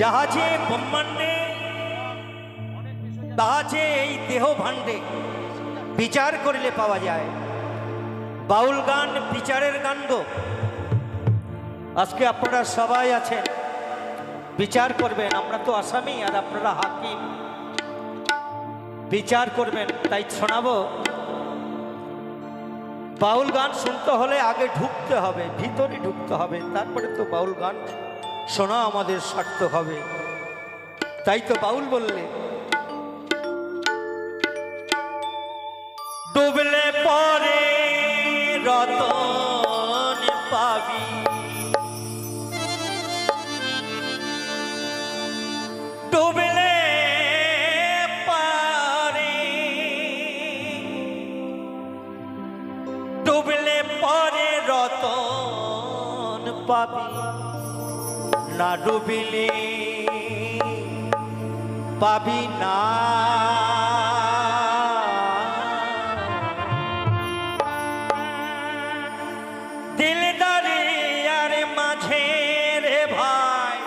জাহাজে ব্রহ্মাণ্ডে তাহাজে এই দেহ ভাণ্ডে বিচার করিলে পাওয়া যায়। বাউল গান বিচারের কাণ্ড। আজকে আপনারা সবাই আছেন, বিচার করবেন। আমরা তো আসামি আর আপনারা হাকিম, বিচার করবেন। তাই শোনাবো। বাউল গান শুনতে হলে আগে ঢুকতে হবে, ভিতরে ঢুকতে হবে, তারপরে তো বাউল গান শোনা আমাদের সার্থক হবে। তাই তো বাউল বললে, ডুবলে পরে রতন পাবি, ডুবলে পারে, ডুবলে পরে রতন পাবি, না ডুবিলে পাবি না। দিলদারিয়ার মাঝে রে ভাই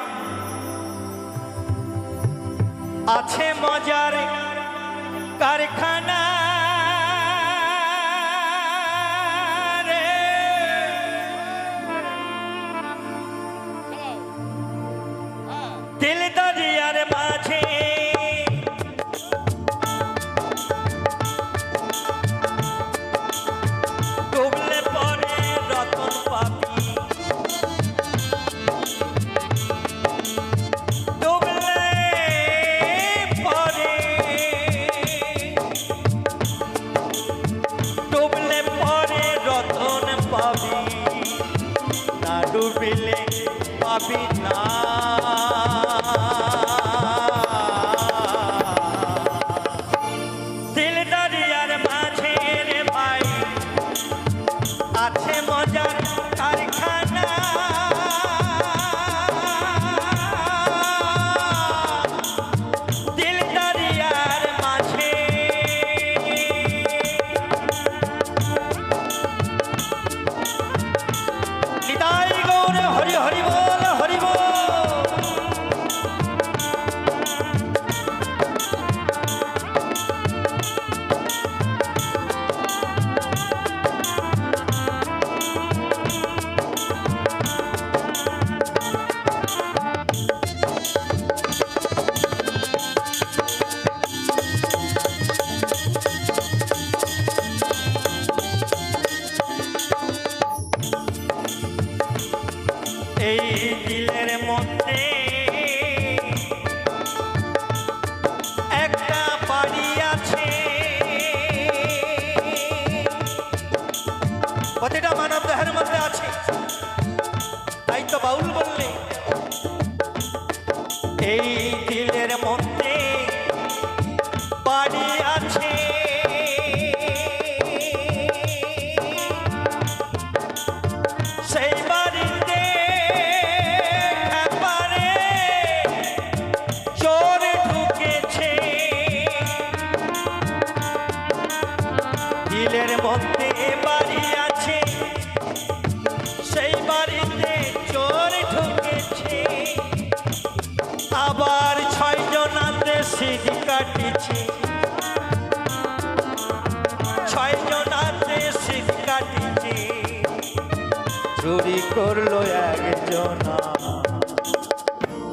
আছে মজার কারখানা রে। দিলদারিয়ার মাঝে ডুবলে পরে রতন পাবি, ডুবলে পরে, ডুবলে পরে রতন পাবি, না ডুবিলে পাবি না। দিলদারিয়ার মাঝে রে ভাই আছে মজার কারখানা, দিলদারিয়ার মাঝে। নিতাই গৌর হরি হরি বল, হরি বল। এই দিলের মধ্যে একটা বাড়ি আছে, প্রতিটা মানব দেহের মধ্যে আছে। তাই তো বাউল বললে, এই দিলের মধ্যে বাড়ি আছে, সেই বাড়িতে একবারে চোর ঢুকেছে। দিলের মধ্যে বাড়ি আছে, সেই বাড়িতে চোর ঢুকেছে। আবার 6 জনাতে সিঁধ কাটিছে, 6 জনাতে সিঁধ কাটিছে। চুরি করলো একজনা।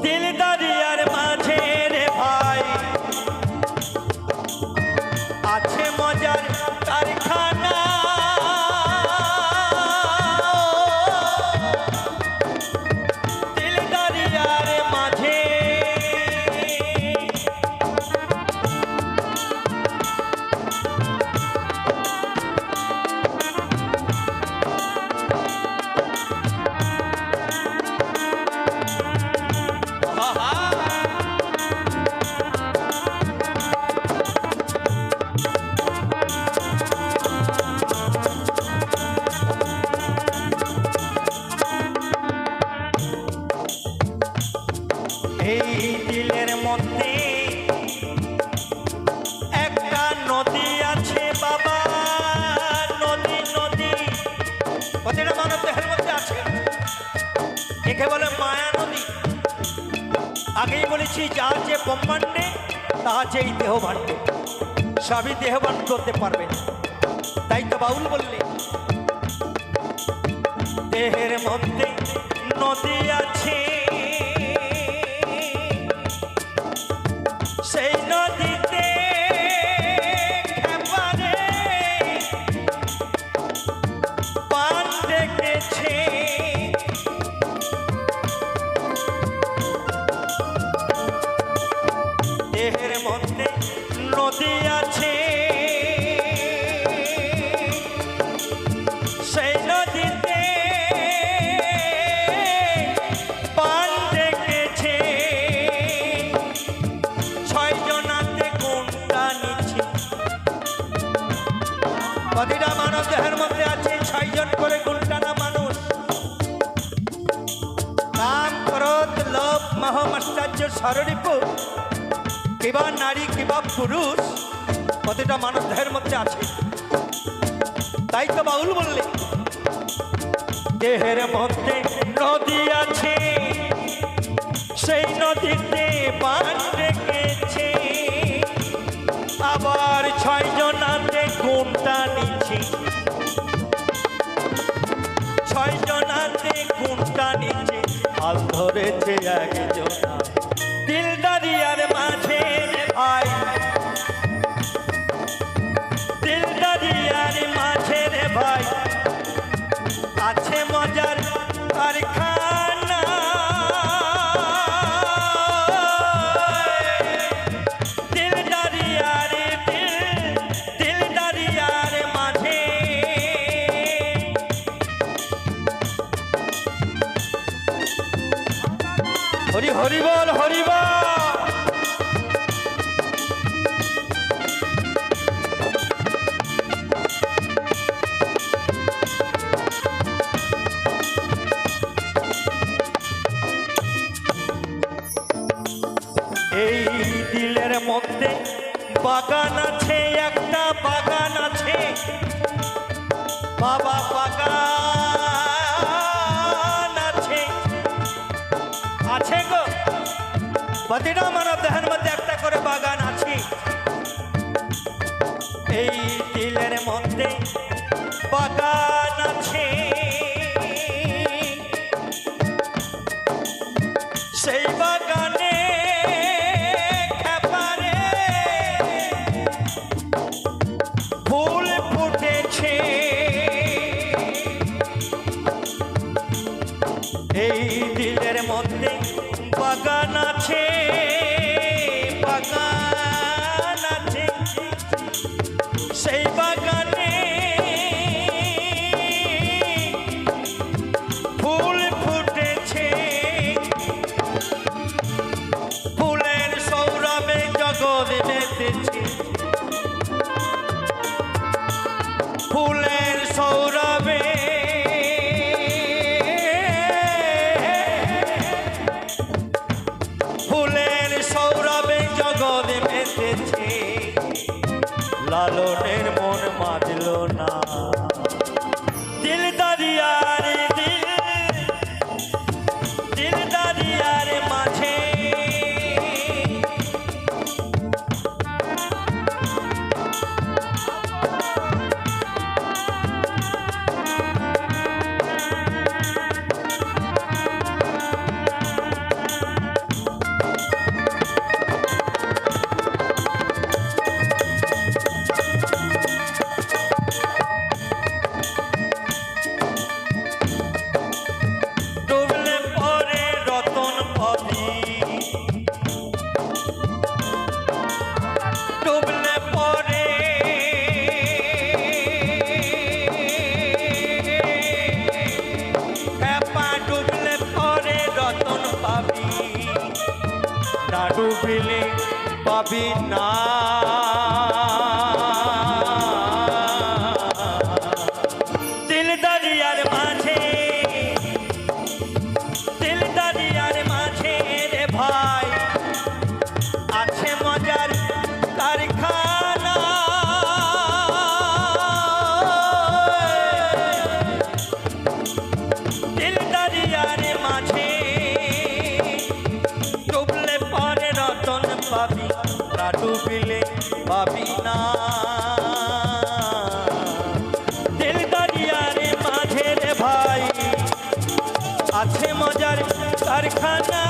দিলদারিয়ার মাঝে রে ভাই আছে মজার কারখানা, দিলদারিয়ার মাঝে। এই দিলের মধ্যে একটা নদী আছে বাবা, নদী নদী। প্রতিটা মানব দেহের মধ্যে আছে, একে বলে মায়া নদী। আগে বলেছি যা আছে ব্রহ্মাণ্ডে তা আছে এই দেহ ভাণ্ডে, সবই দেহবান করতে পারবে না। তাই তো বাউল বললে দেহের মধ্যে নদী আছে, সেই নদীতে খেপারে পান দেখেছে। দেহের মধ্যে নদী আছে, সেই নদীতে পান দেখেছে। ছয় জনাতে কোনটা নিচ্ছে, প্রতিটা মানব দেহের মধ্যে আছে 6 জন করে গুণটানা মানুষ। কাম, ক্রোধ, লোভ, মোহ, মাশ্চর্য, ষড়রিপু, কিবা নারী কিবা পুরুষ প্রতিটা মানব দেহের মধ্যে আছে। তাই তো বাউল বললে দেহের মধ্যে নদী আছে, সেই নদীতে পান রেখেছে। আবার 6 জনাতে কোনটা নিচ্ছে, 6 জনাতে কোনটা নিচ্ছে। হাল ধরেছে একজনা দিলদারিয়ার মাঝে রে ভাই, দিলদারিয়ার মাঝে রে ভাই আছে মজার কারখানা। দিলদারিয়ার দিলদারিয়ার মাঝে হরি হরি বল, হরি বল। এই দিলের মধ্যে বাগান আছে, একটা বাগান আছে বাবা, বাগান আছে, আছে গো। প্রতিটা মানব দেহের মধ্যে একটা করে বাগান আছে। এই দিলের মধ্যে বাগান আছে, সেই বাগানে খেপারে ফুল ফুটেছে। এই দিলের মধ্যে বাগান আছে, বাগান আছে, সেই বাগানে ফুল ফুটেছে। ফুলের সৌরভে জগৎ মেতেছে, ফুলের সৌরভে ফুলের সৌরভে জগৎ মেতেছে। লালনের মন মাতল না, দিলদারিয়ার দিলদারিয়ার মাঝে ডুবলে পরে রতন পাবি, ডুবলে পরে খেপা, ডুবলে পরে রতন পাবি, না ডুবিলে পাবি না। দিলদারিয়ার মাঝে, দিলদারিয়ার মাঝে রে ভাই আছে মজার কারখানা। দিলদারিয়ার মাঝে ডুবলে পরে ডুবিলে পাবি না। দিল দরিয়ারে মাঝে রে ভাই আছে মজার কারখানা।